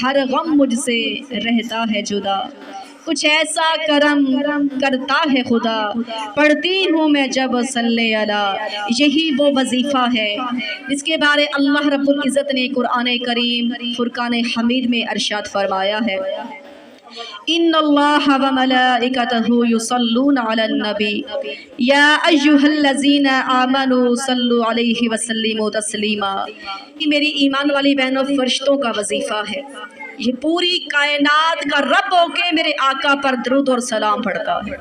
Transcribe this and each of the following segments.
ہر غم مجھ سے رہتا ہے جدا، کچھ ایسا کرم کرتا ہے خدا، پڑھتی ہوں میں جب صلی علی، یہی وہ وظیفہ ہے جس کے بارے اللہ رب العزت نے قرآن کریم فرقان حمید میں ارشاد فرمایا ہے، ان اللہ و ملائکتہ یصلون علی النبی یا ایھا الذین آمنوا صلوا علیہ وسلموا تسلیما۔ یہ میری ایمان والی بہنوں فرشتوں کا وظیفہ ہے، یہ پوری کائنات کا رب ہو کے میرے آقا پر درود اور سلام پڑھتا ہے،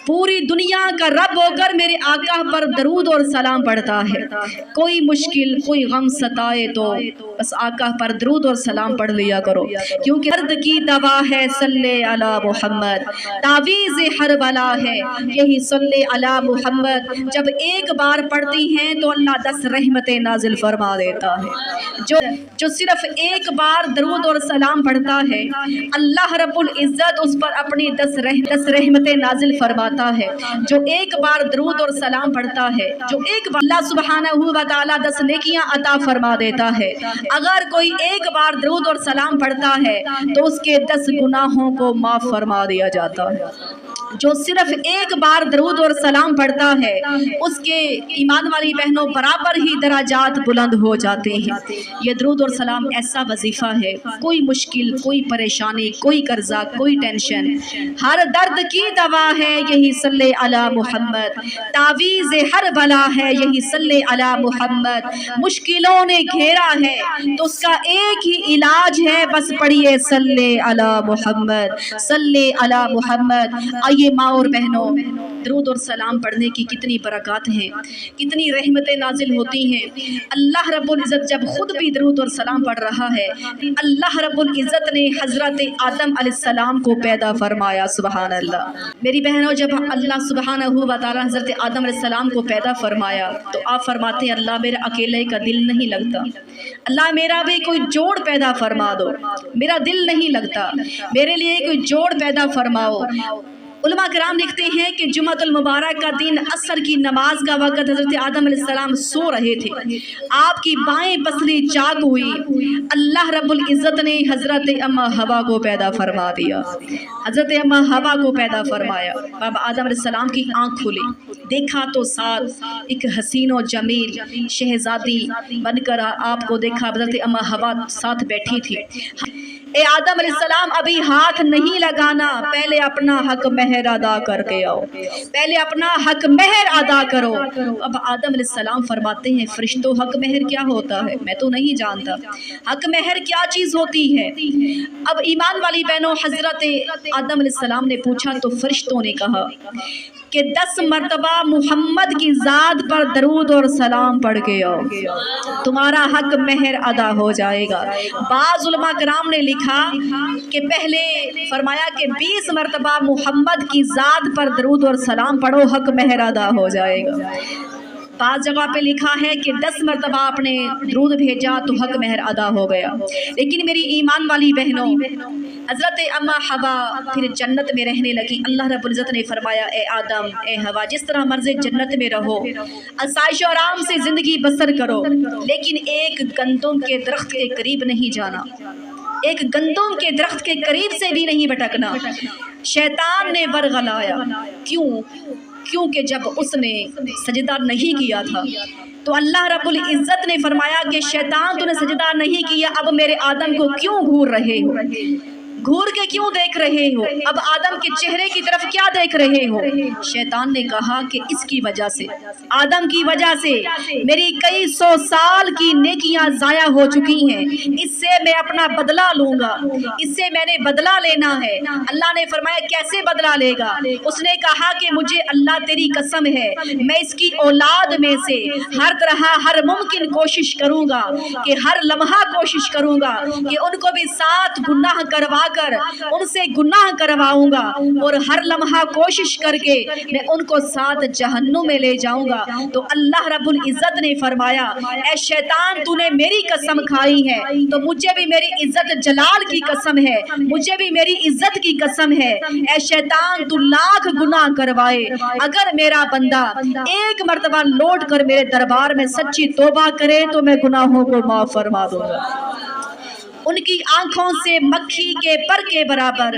پوری دنیا کا رب ہو کر میرے آقا پر درود اور سلام پڑھتا ہے۔ کوئی مشکل کوئی غم ستائے تو بس آقا پر درود اور سلام پڑھ لیا کرو، کیونکہ درد کی دوا ہے صلی علی محمد، تعویذ ہر بلا ہے یہی صلی علی محمد۔ جب ایک بار پڑھتی ہیں تو اللہ 10 رحمتیں نازل فرما دیتا ہے۔ جو صرف ایک بار درود اور سلام پڑھتا ہے اللہ رب العزت اس پر اپنی 10 رحمتیں نازل فرماتا ہے۔ جو ایک بار درود اور سلام پڑھتا ہے، جو ایک بار اللہ سبحانہ و تعالی 10 نیکیاں عطا فرما دیتا ہے۔ اگر کوئی ایک بار درود اور سلام پڑھتا ہے تو اس کے 10 گناہوں کو معاف فرما دیا جاتا ہے۔ جو صرف ایک بار درود اور سلام پڑھتا ہے اس کے ایمان والی بہنوں برابر ہی درجات بلند ہو جاتے ہیں۔ یہ درود اور سلام ایسا وظیفہ ہے، کوئی مشکل کوئی پریشانی کوئی قرضہ کوئی ٹینشن، ہر درد کی دوا ہے یہی صلی علی محمد، تعویذ ہر بلا ہے یہی صلی علی محمد۔ مشکلوں نے گھیرا ہے تو اس کا ایک ہی علاج ہے، بس پڑھیے صلی علی محمد صلی علی محمد۔ آئیے ماں اور بہنوں، درود اور سلام پڑھنے کی کتنی برکات ہیں، کتنی رحمتیں نازل ہوتی ہیں۔ اللہ رب العزت جب خود بھی درود اور سلام پڑھ رہا ہے، اللہ رب العزت نے حضرت آدم علیہ السلام کو پیدا فرمایا، سبحان اللہ۔ میری بہنوں، جب اللہ سبحانہ و تعالی حضرت آدم علیہ السلام کو پیدا فرمایا تو آپ فرماتے ہیں اللہ میرا اکیلے کا دل نہیں لگتا، اللہ میرا بھی کوئی جوڑ پیدا فرما دو، میرا دل نہیں لگتا، میرے لیے کوئی جوڑ پیدا فرماؤ۔ علماء کرام لکھتے ہیں کہ جمعۃ المبارک کا دن عصر کی نماز کا وقت حضرت آدم علیہ السلام سو رہے تھے، آپ کی بائیں پسلی چاک ہوئی، اللہ رب العزت نے حضرت اما حوا کو پیدا فرما دیا، حضرت اما حوا کو پیدا فرمایا۔ بابا آدم علیہ السلام کی آنکھ کھلی، دیکھا تو ساتھ ایک حسین و جمیل شہزادی بن کر آپ کو دیکھا، حضرت اما حوا ساتھ بیٹھی تھی۔ اے آدم علیہ السلام ابھی ہاتھ نہیں لگانا، پہلے اپنا حق مہر ادا کر کے آؤ، پہلے اپنا حق مہر ادا کرو۔ اب آدم علیہ السلام فرماتے ہیں فرشتوں حق مہر کیا ہوتا ہے؟ میں تو نہیں جانتا حق مہر کیا چیز ہوتی ہے۔ اب ایمان والی بہنوں حضرت آدم علیہ السلام نے پوچھا تو فرشتوں نے کہا کہ 10 مرتبہ محمد کی ذات پر درود اور سلام پڑھ کے آؤ، تمہارا حق مہر ادا ہو جائے گا۔ بعض علماء کرام نے لکھا کہ پہلے فرمایا کہ 20 مرتبہ محمد کی ذات پر درود اور سلام پڑھو، حق مہر ادا ہو جائے گا۔ بعض جگہ پہ لکھا ہے کہ 10 مرتبہ آپ نے درود بھیجا تو حق مہر ادا ہو گیا۔ لیکن میری ایمان والی بہنوں، حضرت اما حوا پھر جنت میں رہنے لگی۔ اللہ رب العزت نے فرمایا اے آدم اے حوا جس طرح مرضی جنت میں رہو، آسائش و آرام سے زندگی بسر کرو، لیکن ایک گندم کے درخت کے قریب نہیں جانا، ایک گندم کے درخت کے قریب سے بھی نہیں بھٹکنا۔ شیطان نے ورغلایا، کیونکہ جب اس نے سجدہ نہیں کیا تھا تو اللہ رب العزت نے فرمایا کہ شیطان تو نے سجدہ نہیں کیا، اب میرے آدم کو کیوں گھور رہے ہو، گھور کے کیوں دیکھ رہے ہو، اب آدم کے چہرے کی طرف کیا دیکھ رہے ہو؟ شیطان نے کہا کہ اس کی وجہ سے، آدم کی وجہ سے میری کئی 100 سال کی نیکیاں ضائع ہو چکی ہیں، اس سے میں اپنا بدلہ لوں گا، اس سے میں نے بدلہ لینا ہے۔ اللہ نے فرمایا کیسے بدلہ لے گا؟ اس نے کہا کہ مجھے اللہ تیری قسم ہے میں اس کی اولاد میں سے ہر طرح ہر ممکن کوشش کروں گا کہ ہر لمحہ کوشش کروں گا کہ ان کو بھی ساتھ گناہ کروا کر ان سے گناہ کرواؤں گا، اور ہر لمحہ کوشش کر کے میں ان کو ساتھ جہنم میں لے جاؤں گا۔ تو اللہ رب العزت نے فرمایا اے شیطان تو نے میری قسم کھائی ہے تو مجھے بھی میری عزت جلال کی قسم ہے، مجھے بھی میری عزت کی قسم ہے، اے شیطان تو لاکھ گناہ کروائے اگر میرا بندہ ایک مرتبہ لوٹ کر میرے دربار میں سچی توبہ کرے تو میں گناہوں کو معاف فرما دوں گا۔ ان کی آنکھوں سے مکھی کے پر کے برابر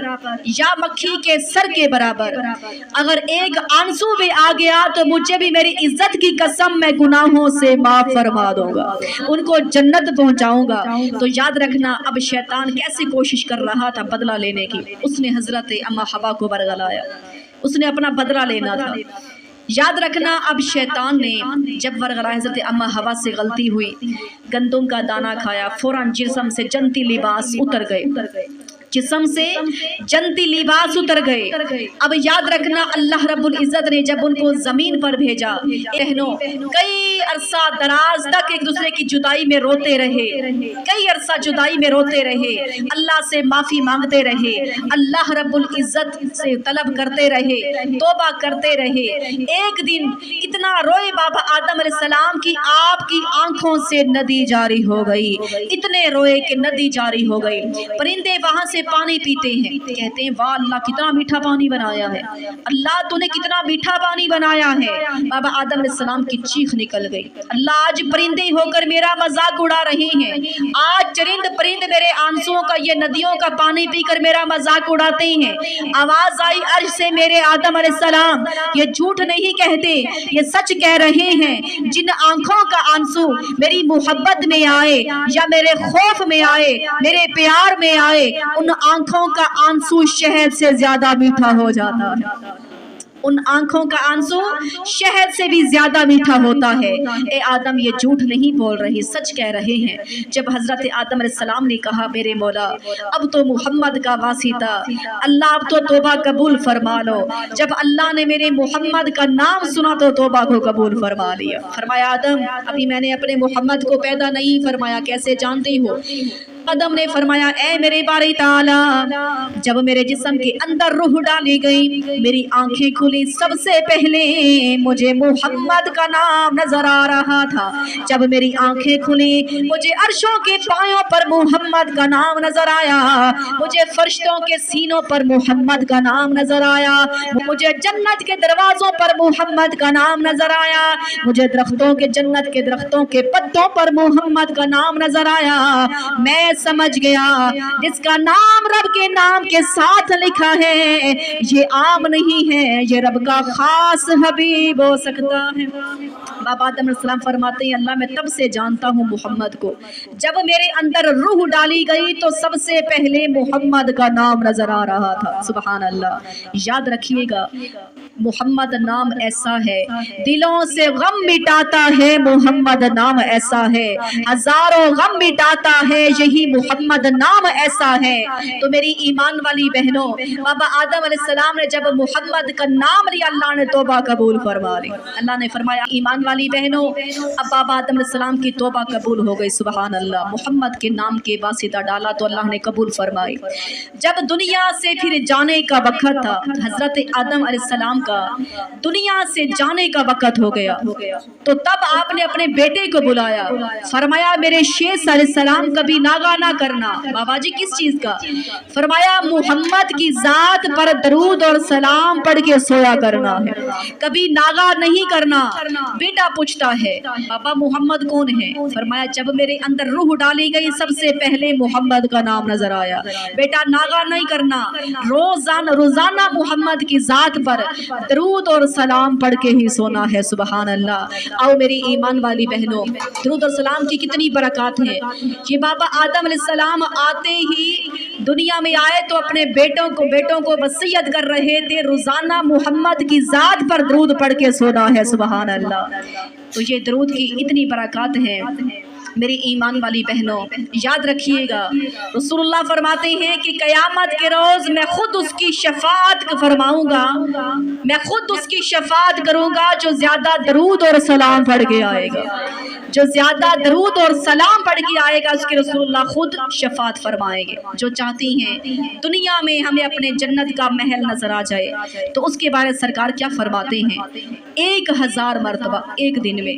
یا مکھی کے سر کے برابر اگر ایک آنسو بھی آ گیا تو مجھے بھی میری عزت کی قسم میں گناہوں سے معاف فرما دوں گا، ان کو جنت پہنچاؤں گا۔ تو یاد رکھنا اب شیطان کیسے کوشش کر رہا تھا بدلہ لینے کی، اس نے حضرت اما حوا کو برگلایا، اس نے اپنا بدلہ لینا تھا۔ یاد رکھنا اب شیطان نے جب ورغلا حضرت اما حوا سے غلطی ہوئی، گندم کا دانہ کھایا، فوراً جسم سے جنتی لباس اتر گئے، جسم سے جنتی لباس اتر گئے۔ اب یاد رکھنا اللہ رب العزت نے جب ان کو زمین پر بھیجا، بہنوں کئی عرصہ دراز تک ایک دوسرے کی جدائی میں روتے رہے، کئی عرصہ جدائی میں روتے رہے، اللہ سے معافی مانگتے رہے، اللہ رب العزت سے طلب کرتے رہے، توبہ کرتے رہے۔ ایک دن اتنا روئے بابا آدم علیہ السلام کی آپ کی آنکھوں سے ندی جاری ہو گئی، اتنے روئے کہ ندی جاری ہو گئی۔ پرندے وہاں سے پانی پیتے ہیں، کہتے ہیں واہ اللہ کتنا میٹھا پانی بنایا ہے، اللہ تو نے کتنا میٹھا پانی بنایا ہے۔ بابا آدم علیہ السلام کی چیخ نکل گئی، اللہ آج پرندے ہو کر میرا مذاق اڑا رہے ہیں، آج چرند پرند میرے آنسوؤں کا یہ ندیوں کا پانی پی کر میرا مذاق اڑاتے ہیں۔ آواز آئی عرش سے میرے آدم علیہ السلام یہ جھوٹ نہیں کہتے، یہ سچ کہہ رہے ہیں، جن آنکھوں کا آنسو میری محبت میں آئے یا میرے خوف میں آئے، میرے پیار میں آئے، ان آنکھوں کا آنسو شہد سے زیادہ میٹھا ہو جاتا ہے، ان آنکھوں کا آنسو شہد سے بھی زیادہ میٹھا ہوتا ہے۔ اے آدم یہ جھوٹ نہیں بول رہے، سچ کہہ رہے ہیں۔ جب حضرت آدم علیہ السلام نے کہا میرے مولا اب تو محمد کا واسطہ، اللہ اب تو توبہ قبول فرما لو، جب اللہ نے میرے محمد کا نام سنا تو توبہ کو قبول فرما لیا۔ فرمایا آدم ابھی میں نے اپنے محمد کو پیدا نہیں فرمایا، کیسے جانتے ہو؟ آدم نے فرمایا اے میرے باری تعالی جب میرے جسم کے اندر روح ڈالی گئی، میری آنکھیں کھلی، سب سے پہلے مجھے محمد کا نام نظر آ رہا تھا۔ جب میری آنکھیں کھلی مجھے عرشوں کے پایوں پر محمد کا نام نظر آیا، مجھے فرشتوں کے سینوں پر محمد کا نام نظر آیا، مجھے جنت کے دروازوں پر محمد کا نام نظر آیا، مجھے درختوں کے جنت کے درختوں کے پتوں پر محمد کا نام نظر آیا۔ میں سمجھ گیا جس کا نام رب کے نام کے ساتھ لکھا ہے یہ عام نہیں ہے، یہ رب کا خاص حبیب ہو سکتا ہے۔ بابا آدم علیہ السلام فرماتے ہیں اللہ میں تب سے جانتا ہوں محمد کو، جب میرے اندر روح ڈالی گئی تو سب سے پہلے محمد کا نام نظر آ رہا تھا۔ سبحان اللہ۔ یاد رکھیے گا محمد نام ایسا ہے دلوں سے غم مٹاتا ہے، محمد نام ایسا ہے ہزاروں غم مٹاتا ہے، یہی محمد نام ایسا ہے۔ تو میری ایمان والی بہنوں بابا آدم علیہ السلام نے جب محمد کا نام لیا اللہ نے توبہ قبول فرما لی۔ اللہ نے فرمایا ایمان والی بہنوں اب بابا آدم علیہ السلام کی توبہ قبول ہو گئی۔ سبحان اللہ۔ محمد کے نام کے واسطہ ڈالا تو اللہ نے قبول فرمائی۔ جب دنیا سے پھر جانے کا وقت تھا، حضرت آدم علیہ السلام کا دنیا سے جانے کا وقت ہو گیا، تو تب آپ نے اپنے بیٹے کو بلایا، فرمایا میرے شیخ علیہ السلام کبھی ناغہ نہ کرنا۔ بابا جی کس چیز کا؟ فرمایا محمد کی ذات پر درود اور سلام پڑھ کے سویا کرنا ہے، کبھی ناغہ نہیں کرنا۔ بیٹا پوچھتا ہے بابا محمد کون ہے؟ فرمایا جب میرے اندر روح ڈالی گئی سب سے پہلے محمد کا نام نظر آیا، بیٹا ناغہ نہیں کرنا، روزانہ محمد کی ذات پر درود اور سلام پڑھ کے ہی سونا ہے۔ سبحان اللہ۔ آؤ میری ایمان والی بہنوں درود اور سلام کی کتنی برکات ہیں۔ یہ بابا آدم علیہ السلام آتے ہی دنیا میں آئے تو اپنے بیٹوں کو وصیت کر رہے تھے روزانہ محمد کی ذات پر درود پڑھ کے سونا ہے۔ سبحان اللہ۔ تو یہ درود کی اتنی برکات ہیں میری ایمان والی بہنوں، یاد رکھیے گا رسول اللہ فرماتے ہیں کہ قیامت کے روز میں خود اس کی شفاعت فرماؤں گا، میں خود اس کی شفاعت کروں گا جو زیادہ درود اور سلام پڑھ کے آئے گا، جو زیادہ درود اور سلام پڑھ کے آئے گا اس کی رسول اللہ خود شفاعت فرمائیں گے۔ جو چاہتی ہیں دنیا میں ہمیں اپنے جنت کا محل نظر آ جائے تو اس کے بارے سرکار کیا فرماتے ہیں 1000 مرتبہ ایک دن میں